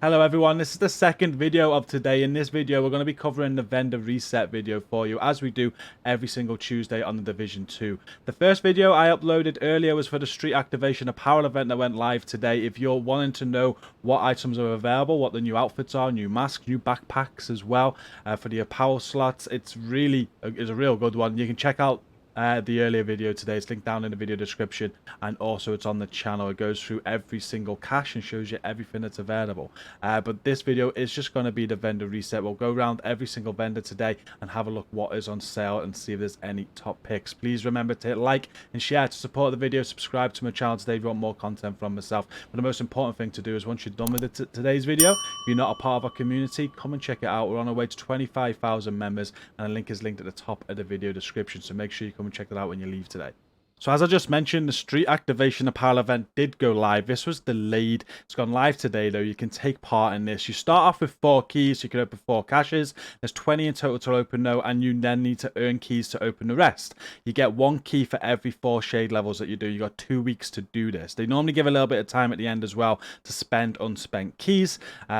Hello everyone, this is the second video of today. In this video, we're going to be covering the vendor reset video for you, as we do every single Tuesday on the Division 2. The first video I uploaded earlier was for the Street Activation Apparel event that went live today. If you're wanting to know what items are available, what the new outfits are, new masks, new backpacks as well, for the apparel slots, it's a real good one. You can check out the earlier video today. It's linked down in the video description, and also it's on the channel. It goes through every single cache and shows you everything that's available. But this video is just going to be the vendor reset. We'll go around every single vendor today and have a look what is on sale and see if there's any top picks. Please remember to hit like and share to support the video. Subscribe to my channel today if you want more content from myself. But the most important thing to do is, once you're done with today's video, if you're not a part of our community, come and check it out. We're on our way to 25,000 members, and a link is linked at the top of the video description, so make sure you come and check that out when you leave today. So as I just mentioned, the Street Activation Apparel event did go live. This was delayed. It's gone live today, though. You can take part in this. You start off with 4 keys. So you can open 4 caches. There's 20 in total to open, though, and you then need to earn keys to open the rest. You get 1 key for every 4 shade levels that you do. You got 2 weeks to do this. They normally give a little bit of time at the end as well to spend unspent keys.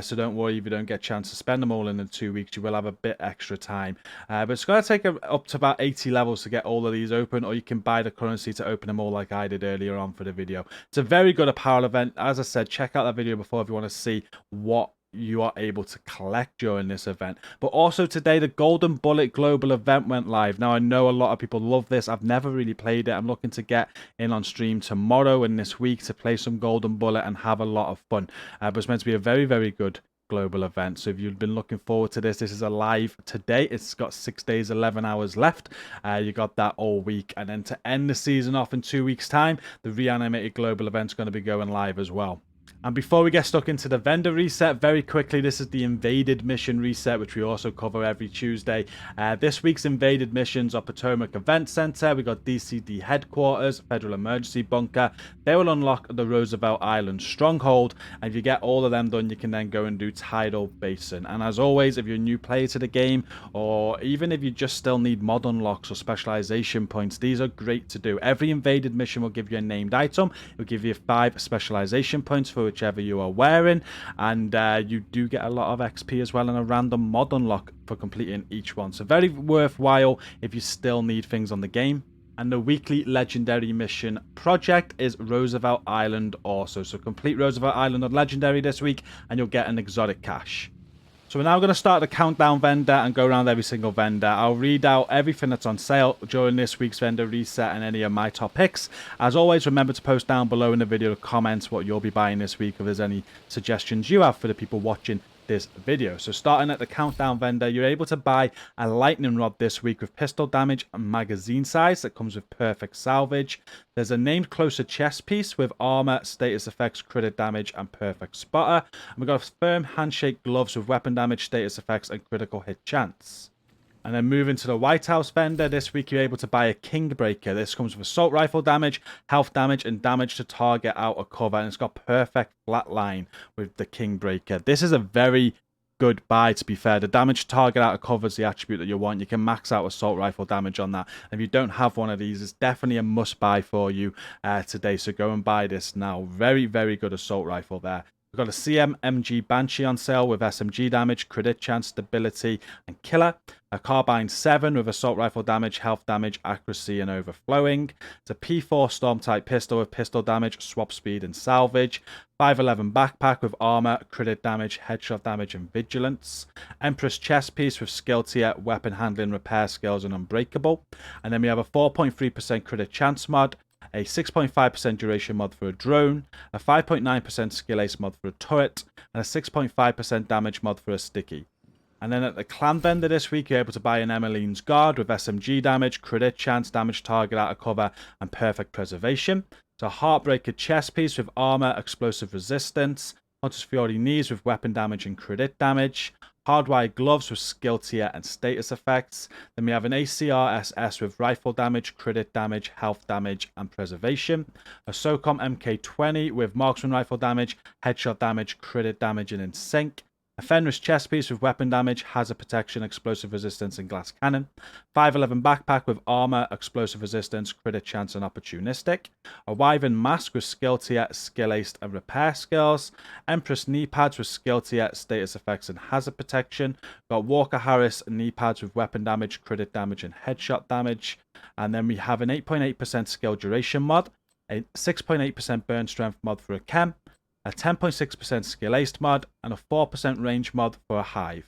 So don't worry if you don't get a chance to spend them all in the 2 weeks. You will have a bit extra time. But it's going to take up to about 80 levels to get all of these open, or you can buy the currency to open them all like I did earlier on for the video. It's a very good apparel event. As I said, check out that video before if you want to see what you are able to collect during this event. But also today, the Golden Bullet Global event went live. Now, I know a lot of people love this. I've never really played it. I'm looking to get in on stream tomorrow and this week to play some Golden Bullet and have a lot of fun. But it's meant to be a very, very good global event. So if you've been looking forward to this is a live today. It's got 6 days 11 hours left. You got that all week, and then to end the season off in 2 weeks time, the reanimated global event's going to be going live as well. And before we get stuck into the vendor reset, very quickly, this is the invaded mission reset, which we also cover every Tuesday. This week's invaded missions are Potomac Event Center. We got DCD Headquarters, Federal Emergency Bunker. They will unlock the Roosevelt Island Stronghold, and if you get all of them done, you can then go and do Tidal Basin. And as always, if you're a new player to the game, or even if you just still need mod unlocks or specialization points, these are great to do. Every invaded mission will give you a named item. It will give you 5 specialization points for whichever you are wearing, and you do get a lot of XP as well, and a random mod unlock for completing each one. So very worthwhile if you still need things on the game. And the weekly legendary mission project is Roosevelt Island also. So complete Roosevelt Island on legendary this week and you'll get an exotic cache. So we're now going to start the countdown vendor and go around every single vendor. I'll read out everything that's on sale during this week's vendor reset and any of my top picks. As always, remember to post down below in the video comments what you'll be buying this week, if there's any suggestions you have for the people watching this video. So starting at the countdown vendor, you're able to buy a lightning rod this week with pistol damage and magazine size that comes with perfect salvage. There's a named closer chest piece with armor, status effects, crit damage, and perfect spotter. And we've got firm handshake gloves with weapon damage, status effects, and critical hit chance. And then moving to the White House vendor, this week you're able to buy a Kingbreaker. This comes with assault rifle damage, health damage, and damage to target out of cover. And it's got perfect flatline with the Kingbreaker. This is a very good buy, to be fair. The damage to target out of cover is the attribute that you want. You can max out assault rifle damage on that. And if you don't have one of these, it's definitely a must buy for you today. So go and buy this now. Very, very good assault rifle there. We've got a CMMG Banshee on sale with SMG damage, crit chance, stability, and killer. A Carbine 7 with assault rifle damage, health damage, accuracy, and overflowing. It's a P4 Storm type pistol with pistol damage, swap speed, and salvage. 511 backpack with armor, crit damage, headshot damage, and vigilance. Empress chest piece with skill tier, weapon handling, repair skills, and unbreakable. And then we have a 4.3% crit chance mod, a 6.5% duration mod for a drone, a 5.9% skill ace mod for a turret, and a 6.5% damage mod for a sticky. And then at the clan vendor this week, you're able to buy an Emmeline's Guard with SMG damage, crit chance, damage target out of cover, and perfect preservation. It's a Heartbreaker chest piece with armor, explosive resistance. Hunter's Fury knees with weapon damage and crit damage. Hardwired gloves with skill tier and status effects. Then we have an ACR SS with rifle damage, crit damage, health damage, and preservation. A SOCOM MK20 with marksman rifle damage, headshot damage, crit damage, and in sync. a Fenris chest piece with weapon damage, hazard protection, explosive resistance, and glass cannon. 511 backpack with armor, explosive resistance, crit chance, and opportunistic. A Wyvern mask with skill tier, skill aced, and repair skills. Empress knee pads with skill tier, status effects, and hazard protection. Got Walker Harris knee pads with weapon damage, crit damage, and headshot damage. And then we have an 8.8% skill duration mod, a 6.8% burn strength mod for a chem, a 10.6% skill aced mod, and a 4% range mod for a hive.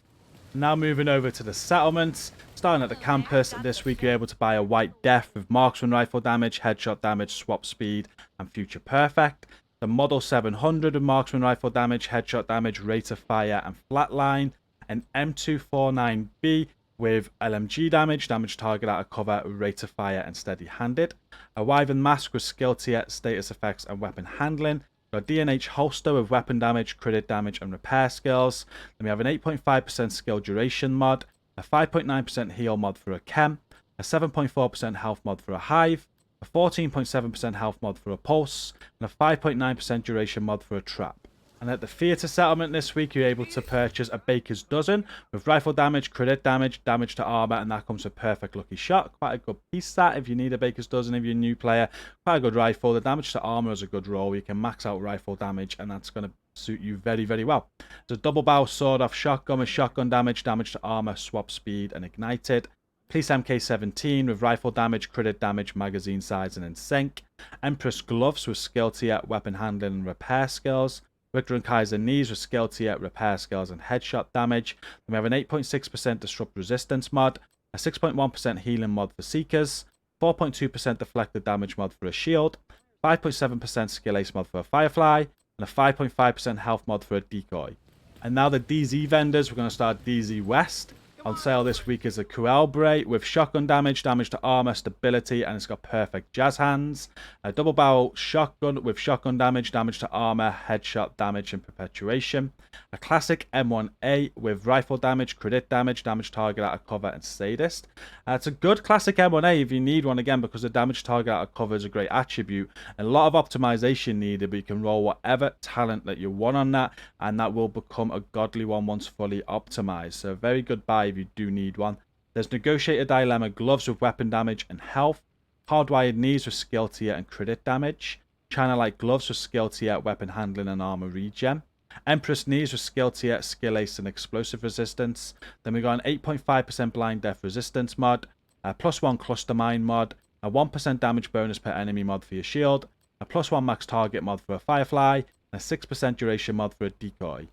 Now moving over to the settlements. Starting at the campus, this week you're able to buy a White Death with marksman rifle damage, headshot damage, swap speed, and future perfect. The Model 700 with marksman rifle damage, headshot damage, rate of fire, and flatline. An M249B with LMG damage, damage target out of cover, rate of fire, and steady handed. A Wyvern mask with skill tier, status effects, and weapon handling. A D&H holster with weapon damage, crit damage, and repair skills. Then we have an 8.5% skill duration mod, a 5.9% heal mod for a chem, a 7.4% health mod for a hive, a 14.7% health mod for a pulse, and a 5.9% duration mod for a trap. And at the theatre settlement this week, you're able to purchase a Baker's Dozen with rifle damage, crit damage, damage to armor, and that comes with perfect lucky shot. Quite a good piece that if you need a Baker's Dozen, if you're a new player. Quite a good rifle. The damage to armor is a good roll. You can max out rifle damage, and that's going to suit you very, very well. It's a double barrel sword off shotgun with shotgun damage, damage to armor, swap speed, and ignited. Police MK17 with rifle damage, crit damage, magazine size, and in sync. Empress gloves with skill tier, weapon handling, and repair skills. Richter and Kaiser knees with skill tier, repair skills, and headshot damage. Then we have an 8.6% disrupt resistance mod, a 6.1% healing mod for seekers, 4.2% deflected damage mod for a shield, 5.7% skill ace mod for a firefly, and a 5.5% health mod for a decoy. And now the DZ vendors, we're going to start DZ West. On sale this week is a Kuelbre with shotgun damage, damage to armor, stability, and it's got perfect jazz hands. A double barrel shotgun with shotgun damage, damage to armor, headshot damage, and perpetuation. A classic M1A with rifle damage, crit damage, damage target out of cover, and sadist. It's a good classic M1A if you need one, again, because the damage target out of cover is a great attribute. And a lot of optimization needed, but you can roll whatever talent that you want on that, and that will become a godly one once fully optimized. So a very good buy if you do need one. There's Negotiator Dilemma gloves with weapon damage and health, hardwired knees with skill tier and crit damage, China Light gloves with skill tier, weapon handling, and armor regen, Empress knees with skill tier, skill ace, and explosive resistance. Then we got an 8.5% blind death resistance mod, a +1 cluster mine mod, a 1% damage bonus per enemy mod for your shield, a +1 max target mod for a firefly, and a 6% duration mod for a decoy.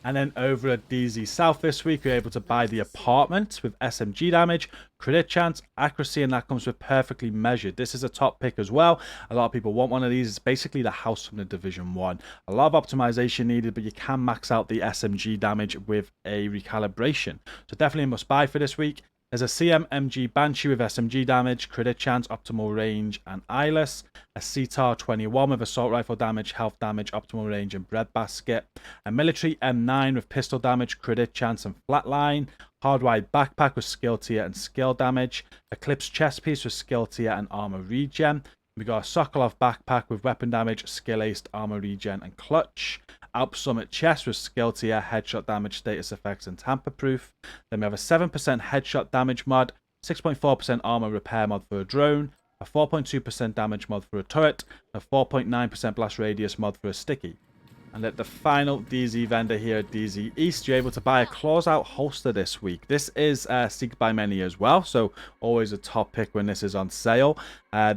And then over at DZ South this week, you're able to buy the apartment with SMG damage, crit chance, accuracy, and that comes with perfectly measured. This is a top pick as well. A lot of people want one of these. It's basically the house from the Division 1. A lot of optimization needed, but you can max out the SMG damage with a recalibration. So definitely a must buy for this week. There's a CMMG Banshee with SMG damage, crit chance, optimal range, and eyeless. A CTAR 21 with assault rifle damage, health damage, optimal range, and breadbasket. A military M9 with pistol damage, crit chance, and flatline. Hardwired backpack with skill tier and skill damage. Eclipse chest piece with skill tier and armor regen. We got a Sokolov backpack with weapon damage, skill aced, armor regen, and clutch. Alp Summit chest with skill tier, headshot damage, status effects, and tamper proof. Then we have a 7% headshot damage mod, 6.4% armor repair mod for a drone, a 4.2% damage mod for a turret, and a 4.9% blast radius mod for a sticky. And at the final DZ vendor here at DZ East, you're able to buy a claws out holster this week. This is seeked by many as well, so always a top pick when this is on sale.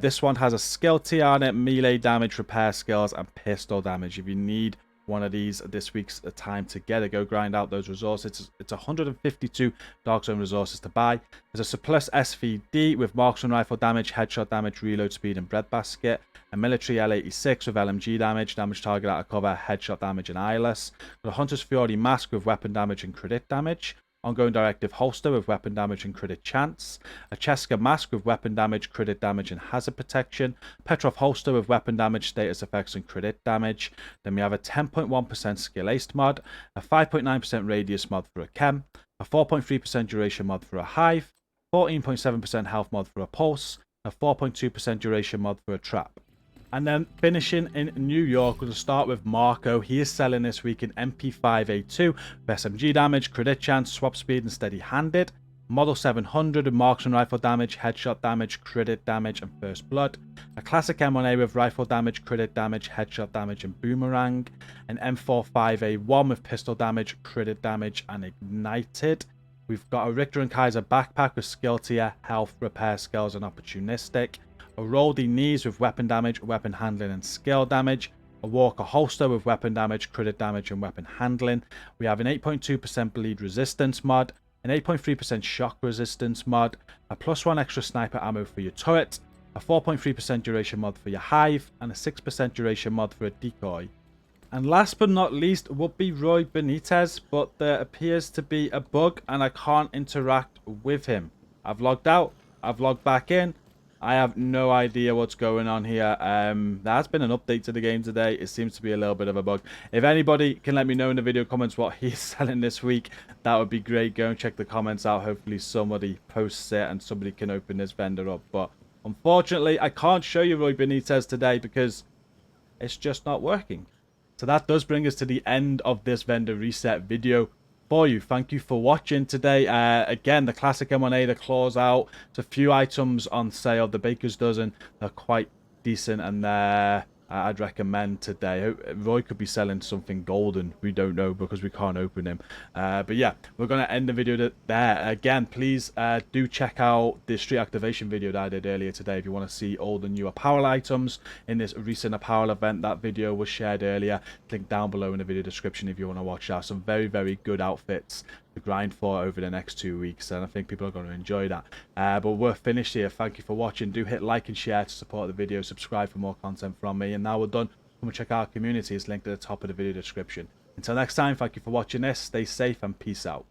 This one has a skill tier on it, melee damage, repair skills, and pistol damage. If you need one of these this week's time to get it, go grind out those resources. It's 152 Dark Zone resources to buy. There's a surplus SVD with marksman rifle damage, headshot damage, reload speed, and breadbasket. A military L86 with LMG damage, damage target out of cover, headshot damage, and eyeless. Got a Hunter's Fury mask with weapon damage and crit damage. Ongoing Directive holster with weapon damage and crit chance. A Cheska mask with weapon damage, crit damage, and hazard protection. Petrov holster with weapon damage, status effects, and crit damage. Then we have a 10.1% skill aced mod. A 5.9% radius mod for a chem. A 4.3% duration mod for a hive. 14.7% health mod for a pulse. A 4.2% duration mod for a trap. And then finishing in New York, we'll start with Marco. He is selling this week in MP5A2 with SMG damage, crit chance, swap speed, and steady-handed. Model 700 with marksman rifle damage, headshot damage, crit damage, and first blood. A classic M1A with rifle damage, crit damage, headshot damage, and boomerang. An M45A1 with pistol damage, crit damage, and ignited. We've got a Richter and Kaiser backpack with skill tier, health, repair skills, and opportunistic. A Roldy knees with weapon damage, weapon handling, and skill damage. A Walker holster with weapon damage, crit damage, and weapon handling. We have an 8.2% bleed resistance mod, an 8.3% shock resistance mod, a +1 extra sniper ammo for your turret, a 4.3% duration mod for your hive, and a 6% duration mod for a decoy. And last but not least would be Roy Benitez, but there appears to be a bug and I can't interact with him. I've logged out, I've logged back in. I have no idea what's going on here. There has been an update to the game today. It seems to be a little bit of a bug. If anybody can let me know in the video comments what he's selling this week, that would be great. Go and check the comments out. Hopefully somebody posts it and somebody can open this vendor up. But unfortunately, I can't show you Roy Benitez today because it's just not working. So that does bring us to the end of this vendor reset video for you. Thank you for watching today. Again, the classic M1A, the claws out. There's a few items on sale. The Baker's Dozen, they're quite decent and I'd recommend today. Roy could be selling something golden. We don't know because we can't open him. But yeah, we're going to end the video there. Again, please do check out the street activation video that I did earlier today if you want to see all the new apparel items in this recent apparel event. That video was shared earlier. Link down below in the video description if you want to watch that. Some very, very good outfits to grind for over the next 2 weeks, and I think people are going to enjoy that. But we're finished here. Thank you for watching. Do hit like and share to support the video. Subscribe for more content from me. And now we're done. Come and check out our community. It's linked at the top of the video description. Until next time, thank you for watching this. Stay safe and peace out.